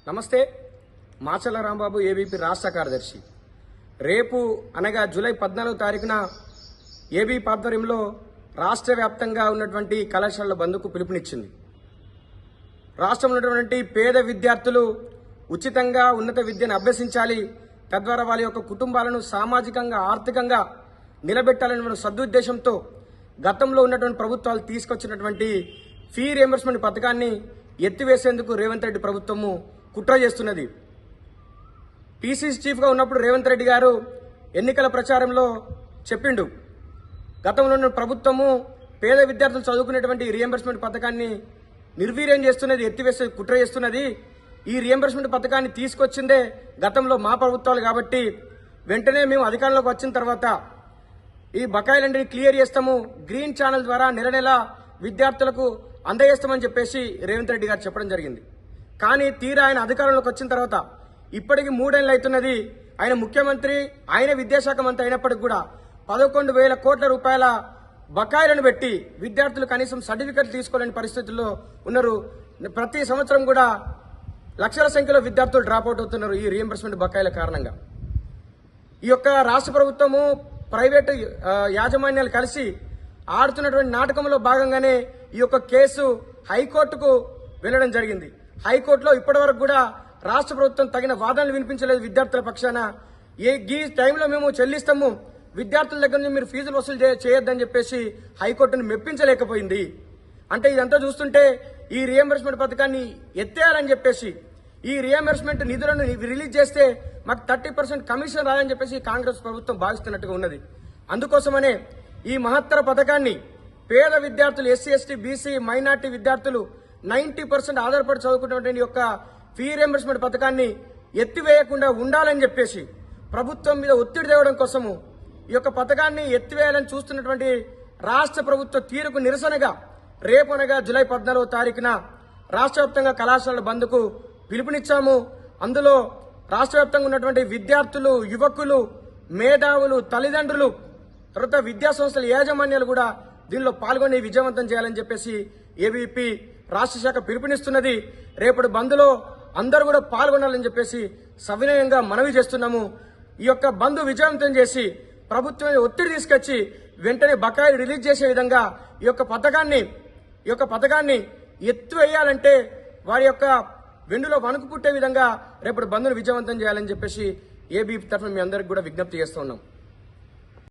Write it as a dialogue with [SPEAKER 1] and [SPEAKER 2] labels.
[SPEAKER 1] నమస్తే. మాచల రాంబాబు, ఏబీపీ రాష్ట్ర కార్యదర్శి. రేపు అనగా జూలై 14వ తారీఖున ఏబీపీ ఆధ్వర్యంలో రాష్ట్ర వ్యాప్తంగా ఉన్నటువంటి కళాశాలల బంద్కు పిలుపునిచ్చింది. రాష్ట్రంలో ఉన్నటువంటి పేద విద్యార్థులు ఉచితంగా ఉన్నత విద్యను అభ్యసించాలి, తద్వారా వాళ్ళ యొక్క కుటుంబాలను సామాజికంగా ఆర్థికంగా నిలబెట్టాలనే సదుద్దేశంతో గతంలో ఉన్నటువంటి ప్రభుత్వాలు తీసుకొచ్చినటువంటి ఫీ రియంబర్స్మెంట్ పథకాన్ని ఎత్తివేసేందుకు రేవంత్ రెడ్డి ప్రభుత్వము కుట్ర చేస్తున్నది. పీసీసీ చీఫ్గా ఉన్నప్పుడు రేవంత్ రెడ్డి గారు ఎన్నికల ప్రచారంలో చెప్పిండు, గతంలో ఉన్న ప్రభుత్వము పేద విద్యార్థులు చదువుకునేటువంటి రియంబర్స్మెంట్ పథకాన్ని నిర్వీర్యం చేస్తున్నది, ఎత్తివేసే కుట్ర చేస్తున్నది. ఈ రియంబర్స్మెంట్ పథకాన్ని తీసుకొచ్చిందే గతంలో మా ప్రభుత్వాలు కాబట్టి వెంటనే మేము అధికారంలోకి వచ్చిన తర్వాత ఈ బకాయిలన్నీ క్లియర్ చేస్తాము, గ్రీన్ ఛానల్ ద్వారా నెల నెల విద్యార్థులకు అందజేస్తామని చెప్పేసి రేవంత్ రెడ్డి గారు చెప్పడం జరిగింది. కానీ తీరా ఆయన అధికారంలోకి వచ్చిన తర్వాత ఇప్పటికి 3 ఏళ్లు అవుతున్నది. ఆయన ముఖ్యమంత్రి, ఆయన విద్యాశాఖ మంత్రి అయినప్పటికీ కూడా 11,000 కోట్ల రూపాయల బకాయిలను పెట్టి విద్యార్థులు కనీసం సర్టిఫికెట్లు తీసుకోలేని పరిస్థితుల్లో ఉన్నారు. ప్రతి సంవత్సరం కూడా లక్షల సంఖ్యలో విద్యార్థులు డ్రాప్అవుట్ అవుతున్నారు ఈ రియంబర్స్మెంట్ బకాయిల కారణంగా. ఈ యొక్క రాష్ట్ర ప్రభుత్వము ప్రైవేటు యాజమాన్యాలు కలిసి ఆడుతున్నటువంటి నాటకంలో భాగంగానే ఈ యొక్క కేసు హైకోర్టుకు వెళ్లడం జరిగింది. హైకోర్టులో ఇప్పటివరకు కూడా రాష్ట్ర ప్రభుత్వం తగిన వాదనలు వినిపించలేదు విద్యార్థుల పక్షాన. ఈ టైంలో మేము చెల్లిస్తాము, విద్యార్థుల దగ్గర నుంచి మీరు ఫీజులు వసూలు చేయొద్దని చెప్పేసి హైకోర్టును మెప్పించలేకపోయింది. అంటే ఇదంతా చూస్తుంటే ఈ రియంబర్స్మెంట్ పథకాన్ని ఎత్తేయాలని చెప్పేసి, ఈ రియంబర్స్మెంట్ నిధులను రిలీజ్ చేస్తే మాకు 30% కమిషన్ రాదని చెప్పేసి కాంగ్రెస్ ప్రభుత్వం భావిస్తున్నట్టుగా ఉన్నది. అందుకోసమనే ఈ మహత్తర పథకాన్ని పేద విద్యార్థులు, ఎస్సీ, ఎస్టీ, బీసీ, మైనార్టీ విద్యార్థులు 90% ఆధారపడి చదువుకున్నటువంటి యొక్క ఫీ రియంబర్స్మెంట్ పథకాన్ని ఎత్తివేయకుండా ఉండాలని చెప్పేసి ప్రభుత్వం మీద ఒత్తిడి తేవడం కోసము ఈ యొక్క పథకాన్ని ఎత్తివేయాలని చూస్తున్నటువంటి రాష్ట్ర ప్రభుత్వ తీరుకు నిరసనగా రేపు అనగా జూలై 14వ తారీఖున రాష్ట్ర వ్యాప్తంగా కళాశాలల బంద్కు పిలుపునిచ్చాము. అందులో రాష్ట్ర వ్యాప్తంగా ఉన్నటువంటి విద్యార్థులు, యువకులు, మేధావులు, తల్లిదండ్రులు, తర్వాత విద్యా సంస్థల యాజమాన్యాలు కూడా దీనిలో పాల్గొని విజయవంతం చేయాలని చెప్పేసి ఏబీపీ రాష్ట్ర శాఖ పిలుపునిస్తున్నది. రేపటి బంద్లో అందరూ కూడా పాల్గొనాలని చెప్పేసి సవినయంగా మనవి చేస్తున్నాము. ఈ యొక్క బంద్ విజయవంతం చేసి ప్రభుత్వం ఒత్తిడి తీసుకొచ్చి వెంటనే బకాయిలు రిలీజ్ చేసే విధంగా ఈ యొక్క పథకాన్ని ఎత్తివేయాలంటే వారి యొక్క వెన్నులో వణుకు పుట్టే విధంగా రేపటి బంద్ను విజయవంతం చేయాలని చెప్పేసి ఏబీపీ తరఫున మీ అందరికి కూడా విజ్ఞప్తి చేస్తున్నాం.